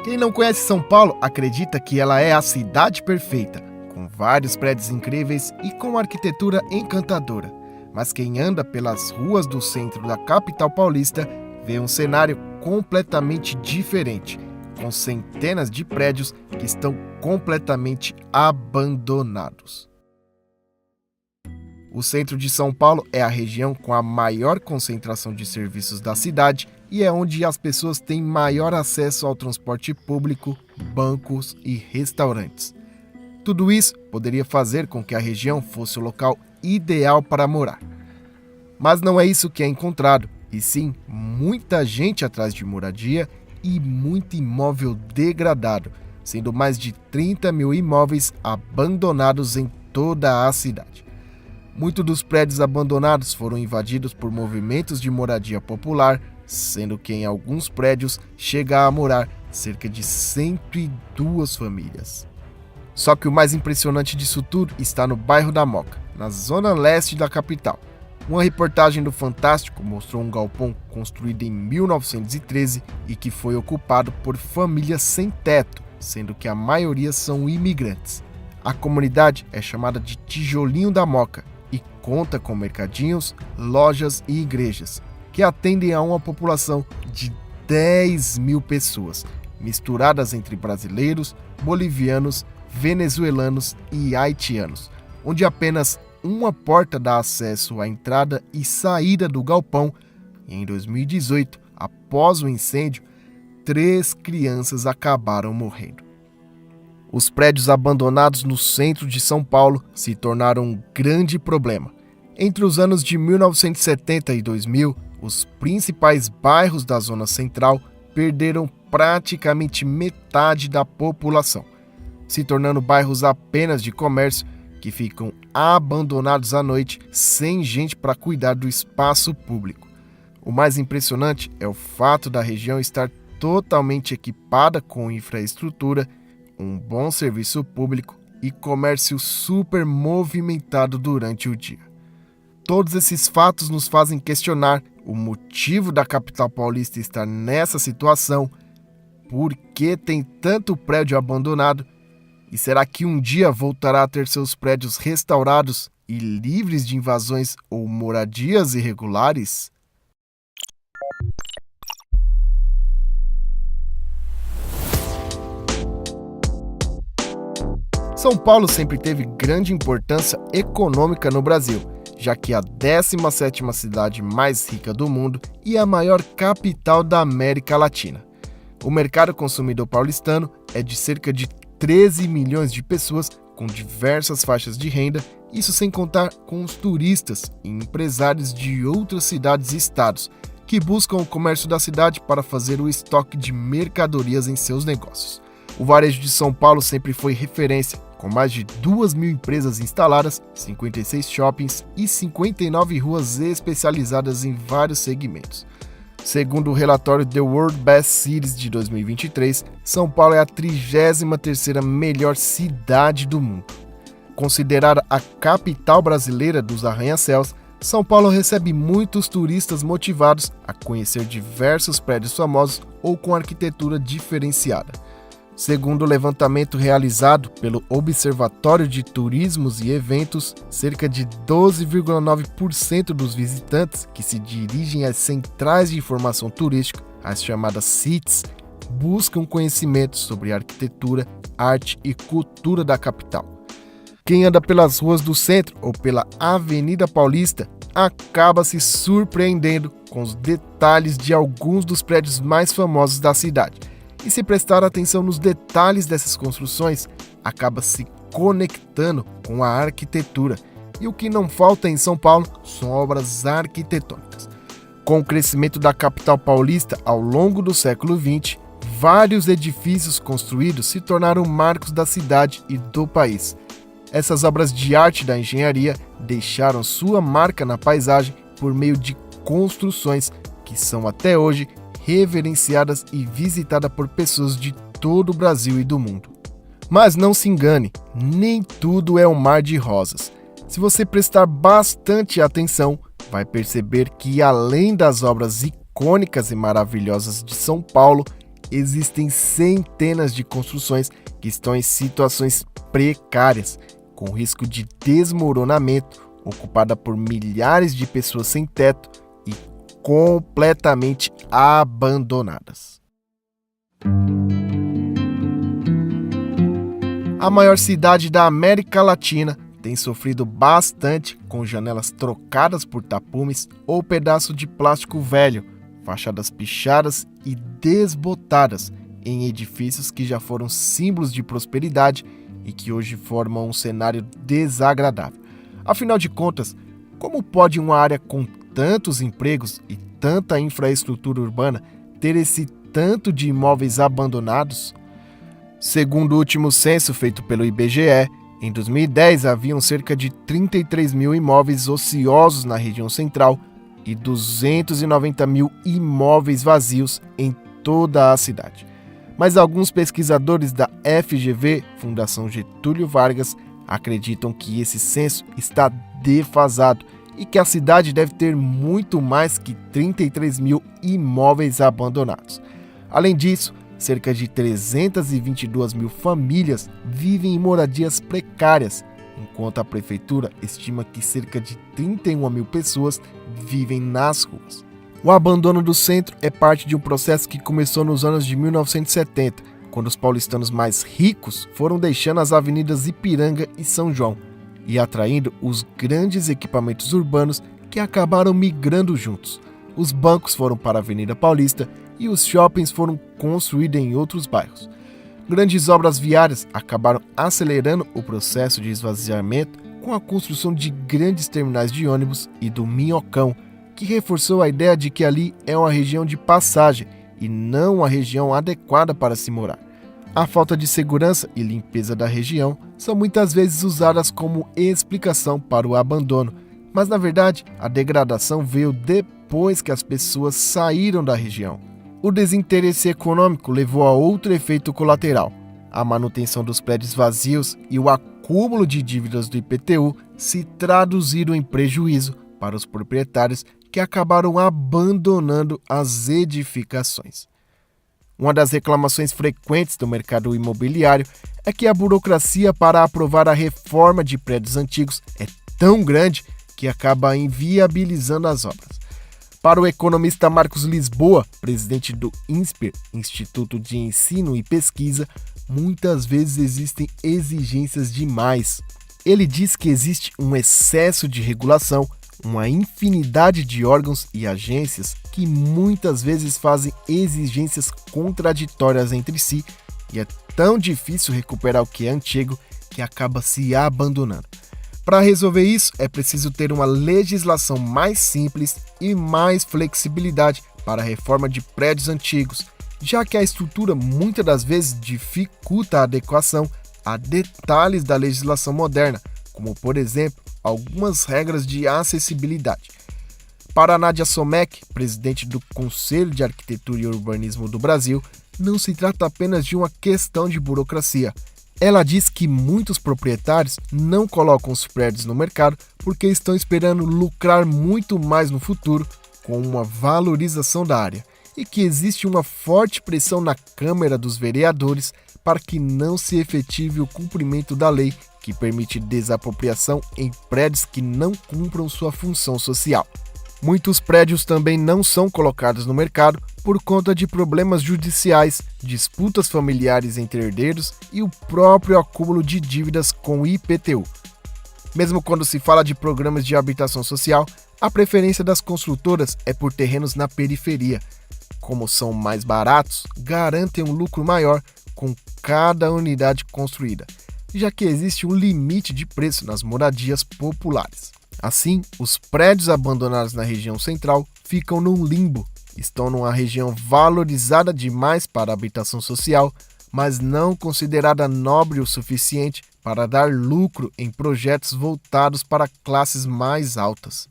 Quem não conhece São Paulo acredita que ela é a cidade perfeita, com vários prédios incríveis e com arquitetura encantadora. Mas quem anda pelas ruas do centro da capital paulista vê um cenário completamente diferente, com centenas de prédios que estão completamente abandonados. O centro de São Paulo é a região com a maior concentração de serviços da cidade e é onde as pessoas têm maior acesso ao transporte público, bancos e restaurantes. Tudo isso poderia fazer com que a região fosse o local ideal para morar. Mas não é isso que é encontrado, e sim muita gente atrás de moradia e muito imóvel degradado, sendo mais de 30 mil imóveis abandonados em toda a cidade. Muitos dos prédios abandonados foram invadidos por movimentos de moradia popular, sendo que em alguns prédios chega a morar cerca de 102 famílias. Só que o mais impressionante disso tudo está no bairro da Moca, na zona leste da capital. Uma reportagem do Fantástico mostrou um galpão construído em 1913 e que foi ocupado por famílias sem teto, sendo que a maioria são imigrantes. A comunidade é chamada de Tijolinho da Moca e conta com mercadinhos, lojas e igrejas, que atendem a uma população de 10 mil pessoas, misturadas entre brasileiros, bolivianos, venezuelanos e haitianos, onde apenas uma porta dá acesso à entrada e saída do galpão. E em 2018, após o incêndio, 3 crianças acabaram morrendo. Os prédios abandonados no centro de São Paulo se tornaram um grande problema. Entre os anos de 1970 e 2000, os principais bairros da zona central perderam praticamente metade da população, se tornando bairros apenas de comércio que ficam abandonados à noite sem gente para cuidar do espaço público. O mais impressionante é o fato da região estar totalmente equipada com infraestrutura, um bom serviço público e comércio super movimentado durante o dia. Todos esses fatos nos fazem questionar o motivo da capital paulista estar nessa situação, por que tem tanto prédio abandonado e será que um dia voltará a ter seus prédios restaurados e livres de invasões ou moradias irregulares? São Paulo sempre teve grande importância econômica no Brasil, já que é a 17ª cidade mais rica do mundo e a maior capital da América Latina. O mercado consumidor paulistano é de cerca de 13 milhões de pessoas com diversas faixas de renda, isso sem contar com os turistas e empresários de outras cidades e estados que buscam o comércio da cidade para fazer o estoque de mercadorias em seus negócios. O varejo de São Paulo sempre foi referência, com mais de 2 mil empresas instaladas, 56 shoppings e 59 ruas especializadas em vários segmentos. Segundo o relatório The World Best Cities de 2023, São Paulo é a 33ª melhor cidade do mundo. Considerada a capital brasileira dos arranha-céus, São Paulo recebe muitos turistas motivados a conhecer diversos prédios famosos ou com arquitetura diferenciada. Segundo o levantamento realizado pelo Observatório de Turismos e Eventos, cerca de 12,9% dos visitantes que se dirigem às centrais de informação turística, as chamadas CITs, buscam conhecimento sobre arquitetura, arte e cultura da capital. Quem anda pelas ruas do centro ou pela Avenida Paulista acaba se surpreendendo com os detalhes de alguns dos prédios mais famosos da cidade. E se prestar atenção nos detalhes dessas construções, acaba se conectando com a arquitetura. E o que não falta em São Paulo são obras arquitetônicas. Com o crescimento da capital paulista ao longo do século XX, vários edifícios construídos se tornaram marcos da cidade e do país. Essas obras de arte da engenharia deixaram sua marca na paisagem por meio de construções que são até hoje reverenciadas e visitadas por pessoas de todo o Brasil e do mundo. Mas não se engane, nem tudo é um mar de rosas. Se você prestar bastante atenção, vai perceber que além das obras icônicas e maravilhosas de São Paulo, existem centenas de construções que estão em situações precárias, com risco de desmoronamento, ocupada por milhares de pessoas sem teto e completamente abandonadas. A maior cidade da América Latina tem sofrido bastante com janelas trocadas por tapumes ou pedaço de plástico velho, fachadas pichadas e desbotadas em edifícios que já foram símbolos de prosperidade e que hoje formam um cenário desagradável. Afinal de contas, como pode uma área com tantos empregos e tanta infraestrutura urbana ter esse tanto de imóveis abandonados? Segundo o último censo feito pelo IBGE, em 2010 haviam cerca de 33 mil imóveis ociosos na região central e 290 mil imóveis vazios em toda a cidade. Mas alguns pesquisadores da FGV, Fundação Getúlio Vargas, acreditam que esse censo está defasado e que a cidade deve ter muito mais que 33 mil imóveis abandonados. Além disso, cerca de 322 mil famílias vivem em moradias precárias, enquanto a prefeitura estima que cerca de 31 mil pessoas vivem nas ruas. O abandono do centro é parte de um processo que começou nos anos de 1970, quando os paulistanos mais ricos foram deixando as avenidas Ipiranga e São João e atraindo os grandes equipamentos urbanos que acabaram migrando juntos. Os bancos foram para a Avenida Paulista e os shoppings foram construídos em outros bairros. Grandes obras viárias acabaram acelerando o processo de esvaziamento com a construção de grandes terminais de ônibus e do Minhocão, que reforçou a ideia de que ali é uma região de passagem e não uma região adequada para se morar. A falta de segurança e limpeza da região são muitas vezes usadas como explicação para o abandono, mas na verdade a degradação veio depois que as pessoas saíram da região. O desinteresse econômico levou a outro efeito colateral. A manutenção dos prédios vazios e o acúmulo de dívidas do IPTU se traduziram em prejuízo para os proprietários que acabaram abandonando as edificações. Uma das reclamações frequentes do mercado imobiliário é que a burocracia para aprovar a reforma de prédios antigos é tão grande que acaba inviabilizando as obras. Para o economista Marcos Lisboa, presidente do INSPER, Instituto de Ensino e Pesquisa, muitas vezes existem exigências demais. Ele diz que existe um excesso de regulação, uma infinidade de órgãos e agências que muitas vezes fazem exigências contraditórias entre si e é tão difícil recuperar o que é antigo que acaba se abandonando. Para resolver isso, é preciso ter uma legislação mais simples e mais flexibilidade para a reforma de prédios antigos, já que a estrutura muitas das vezes dificulta a adequação a detalhes da legislação moderna, como, por exemplo, algumas regras de acessibilidade. Para Nádia Somek, presidente do Conselho de Arquitetura e Urbanismo do Brasil, não se trata apenas de uma questão de burocracia. Ela diz que muitos proprietários não colocam os prédios no mercado porque estão esperando lucrar muito mais no futuro com uma valorização da área e que existe uma forte pressão na Câmara dos Vereadores para que não se efetive o cumprimento da lei que permite desapropriação em prédios que não cumpram sua função social. Muitos prédios também não são colocados no mercado por conta de problemas judiciais, disputas familiares entre herdeiros e o próprio acúmulo de dívidas com o IPTU. Mesmo quando se fala de programas de habitação social, a preferência das construtoras é por terrenos na periferia. Como são mais baratos, garantem um lucro maior com cada unidade construída, já que existe um limite de preço nas moradias populares. Assim, os prédios abandonados na região central ficam num limbo. Estão numa região valorizada demais para a habitação social, mas não considerada nobre o suficiente para dar lucro em projetos voltados para classes mais altas.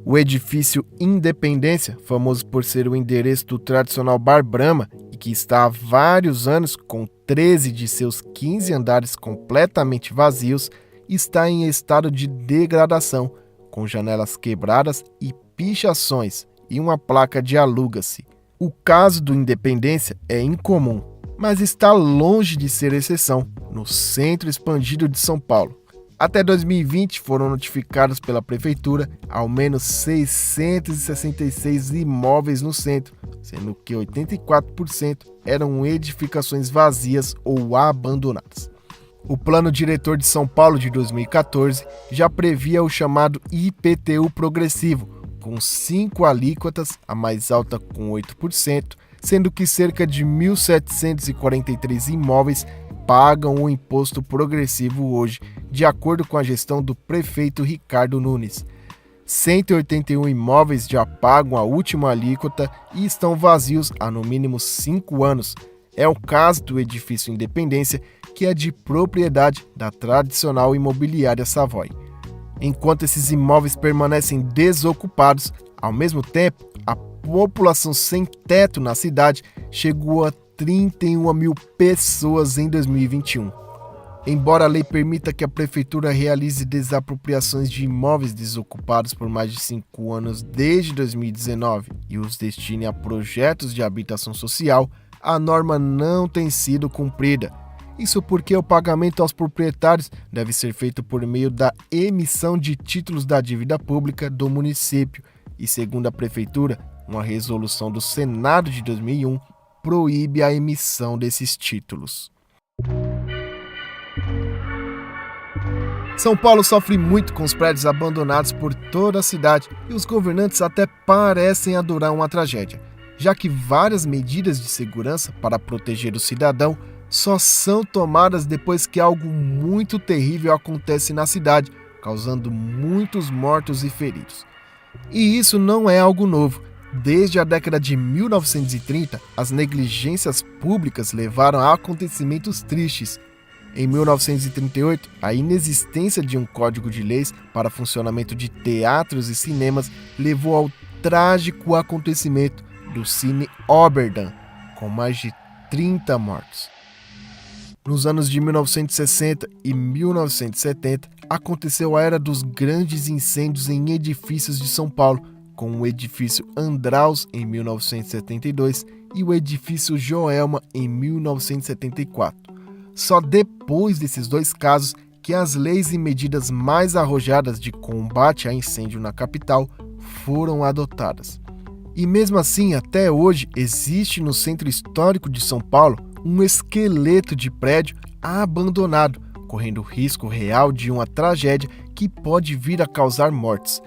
O edifício Independência, famoso por ser o endereço do tradicional Bar Brahma e que está há vários anos com 13 de seus 15 andares completamente vazios, está em estado de degradação, com janelas quebradas e pichações e uma placa de aluga-se. O caso do Independência é incomum, mas está longe de ser exceção no centro expandido de São Paulo. Até 2020 foram notificados pela Prefeitura ao menos 666 imóveis no centro, sendo que 84% eram edificações vazias ou abandonadas. O Plano Diretor de São Paulo de 2014 já previa o chamado IPTU progressivo, com 5 alíquotas, a mais alta com 8%, sendo que cerca de 1.743 imóveis pagam o imposto progressivo hoje, de acordo com a gestão do prefeito Ricardo Nunes. 181 imóveis já pagam a última alíquota e estão vazios há no mínimo 5 anos. É o caso do edifício Independência, que é de propriedade da tradicional imobiliária Savoy. Enquanto esses imóveis permanecem desocupados, ao mesmo tempo, a população sem teto na cidade chegou a 31 mil pessoas em 2021. Embora a lei permita que a prefeitura realize desapropriações de imóveis desocupados por mais de 5 anos desde 2019 e os destine a projetos de habitação social, a norma não tem sido cumprida. Isso porque o pagamento aos proprietários deve ser feito por meio da emissão de títulos da dívida pública do município e, segundo a prefeitura, uma resolução do Senado de 2001 proíbe a emissão desses títulos. São Paulo sofre muito com os prédios abandonados por toda a cidade e os governantes até parecem adorar uma tragédia, já que várias medidas de segurança para proteger o cidadão só são tomadas depois que algo muito terrível acontece na cidade, causando muitos mortos e feridos. E isso não é algo novo. Desde a década de 1930, as negligências públicas levaram a acontecimentos tristes. Em 1938, a inexistência de um código de leis para funcionamento de teatros e cinemas levou ao trágico acontecimento do Cine Oberdan, com mais de 30 mortos. Nos anos de 1960 e 1970, aconteceu a era dos grandes incêndios em edifícios de São Paulo, com o edifício Andraus em 1972 e o edifício Joelma em 1974. Só depois desses dois casos que as leis e medidas mais arrojadas de combate a incêndio na capital foram adotadas. E mesmo assim, até hoje, existe no centro histórico de São Paulo um esqueleto de prédio abandonado, correndo risco real de uma tragédia que pode vir a causar mortes.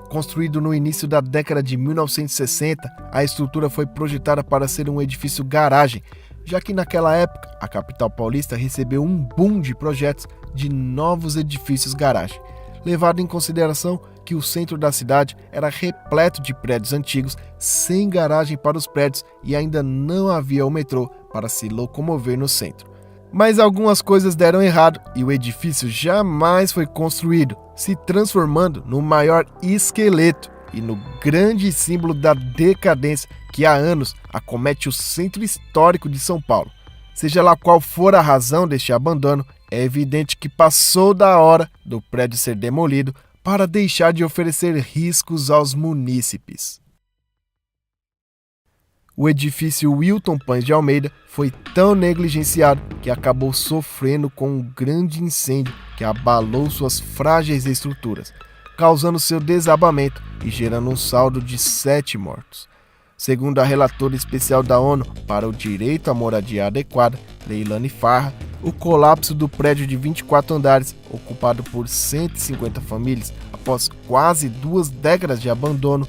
Construído no início da década de 1960, a estrutura foi projetada para ser um edifício garagem, já que naquela época a capital paulista recebeu um boom de projetos de novos edifícios garagem, levado em consideração que o centro da cidade era repleto de prédios antigos sem garagem para os prédios e ainda não havia o metrô para se locomover no centro. Mas algumas coisas deram errado e o edifício jamais foi construído, se transformando no maior esqueleto e no grande símbolo da decadência que há anos acomete o centro histórico de São Paulo. Seja lá qual for a razão deste abandono, é evidente que passou da hora do prédio ser demolido para deixar de oferecer riscos aos munícipes. O edifício Wilton Pães de Almeida foi tão negligenciado que acabou sofrendo com um grande incêndio que abalou suas frágeis estruturas, causando seu desabamento e gerando um saldo de 7 mortos. Segundo a relatora especial da ONU para o Direito à Moradia Adequada, Leilani Farha, o colapso do prédio de 24 andares, ocupado por 150 famílias após quase 2 décadas de abandono,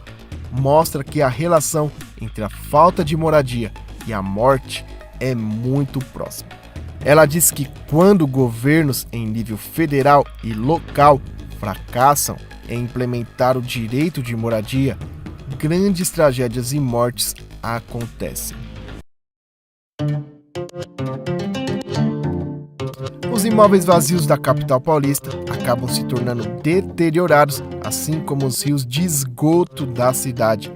mostra que a relação entre a falta de moradia e a morte é muito próxima. Ela diz que quando governos em nível federal e local fracassam em implementar o direito de moradia, grandes tragédias e mortes acontecem. Os imóveis vazios da capital paulista acabam se tornando deteriorados, assim como os rios de esgoto da cidade.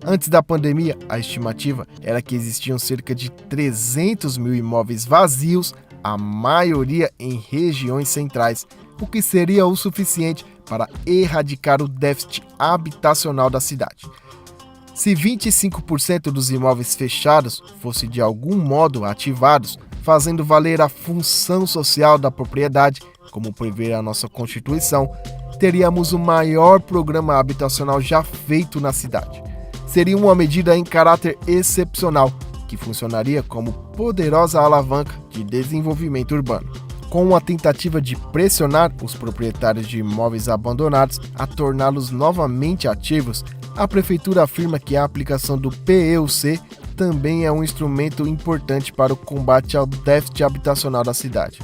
Antes da pandemia, a estimativa era que existiam cerca de 300 mil imóveis vazios, a maioria em regiões centrais, o que seria o suficiente para erradicar o déficit habitacional da cidade. Se 25% dos imóveis fechados fossem de algum modo ativados, fazendo valer a função social da propriedade, como prevê a nossa Constituição, teríamos o maior programa habitacional já feito na cidade. Seria uma medida em caráter excepcional, que funcionaria como poderosa alavanca de desenvolvimento urbano. Com uma tentativa de pressionar os proprietários de imóveis abandonados a torná-los novamente ativos, a Prefeitura afirma que a aplicação do PEUC também é um instrumento importante para o combate ao déficit habitacional da cidade,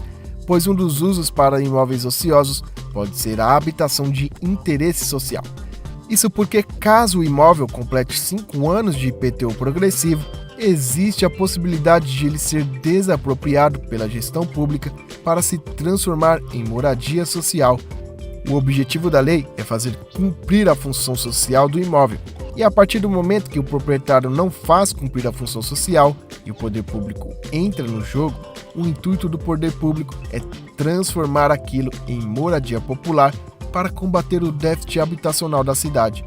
pois um dos usos para imóveis ociosos pode ser a habitação de interesse social. Isso porque, caso o imóvel complete 5 anos de IPTU progressivo, existe a possibilidade de ele ser desapropriado pela gestão pública para se transformar em moradia social. O objetivo da lei é fazer cumprir a função social do imóvel, e a partir do momento que o proprietário não faz cumprir a função social e o poder público entra no jogo, o intuito do poder público é transformar aquilo em moradia popular para combater o déficit habitacional da cidade.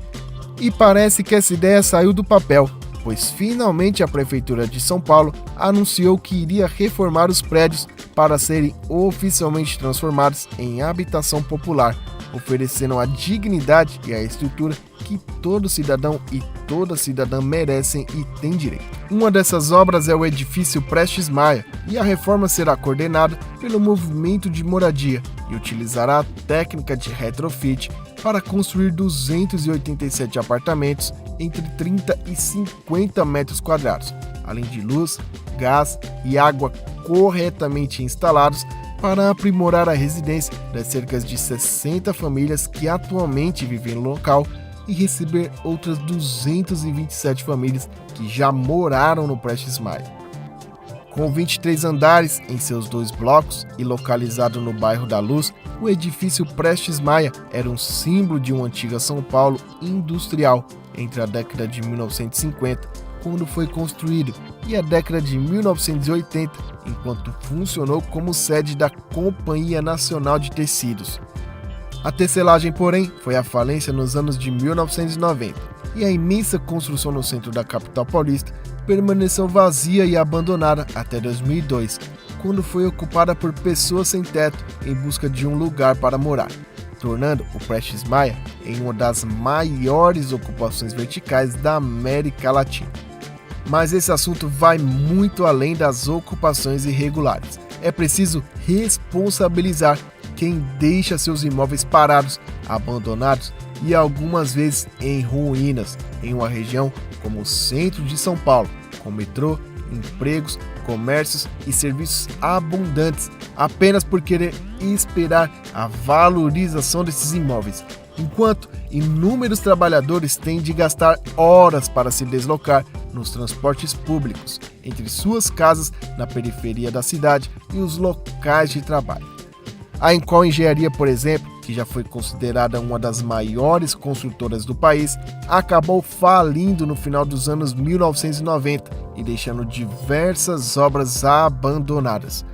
E parece que essa ideia saiu do papel, pois finalmente a Prefeitura de São Paulo anunciou que iria reformar os prédios para serem oficialmente transformados em habitação popular, oferecendo a dignidade e a estrutura que todo cidadão e toda cidadã merecem e têm direito. Uma dessas obras é o edifício Prestes Maia, e a reforma será coordenada pelo Movimento de Moradia e utilizará a técnica de retrofit para construir 287 apartamentos entre 30 e 50 metros quadrados, além de luz, gás e água corretamente instalados para aprimorar a residência das cerca de 60 famílias que atualmente vivem no local e receber outras 227 famílias que já moraram no Prestes Maia. Com 23 andares em seus 2 blocos e localizado no bairro da Luz, o edifício Prestes Maia era um símbolo de uma antiga São Paulo industrial entre a década de 1950, quando foi construído, e a década de 1980, enquanto funcionou como sede da Companhia Nacional de Tecidos. A tecelagem, porém, foi à falência nos anos de 1990, e a imensa construção no centro da capital paulista permaneceu vazia e abandonada até 2002, quando foi ocupada por pessoas sem teto em busca de um lugar para morar, tornando o Prestes Maia em uma das maiores ocupações verticais da América Latina. Mas esse assunto vai muito além das ocupações irregulares. É preciso responsabilizar quem deixa seus imóveis parados, abandonados e algumas vezes em ruínas, em uma região como o centro de São Paulo, com metrô, empregos, comércios e serviços abundantes, apenas por querer esperar a valorização desses imóveis, enquanto inúmeros trabalhadores têm de gastar horas para se deslocar nos transportes públicos, entre suas casas na periferia da cidade e os locais de trabalho. A Encol Engenharia, por exemplo, que já foi considerada uma das maiores construtoras do país, acabou falindo no final dos anos 1990 e deixando diversas obras abandonadas.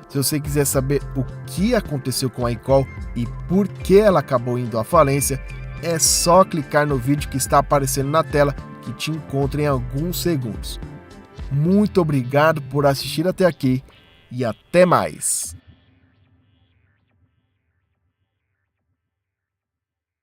Se você quiser saber o que aconteceu com a Encol e por que ela acabou indo à falência, é só clicar no vídeo que está aparecendo na tela, que te encontra em alguns segundos. Muito obrigado por assistir até aqui e até mais!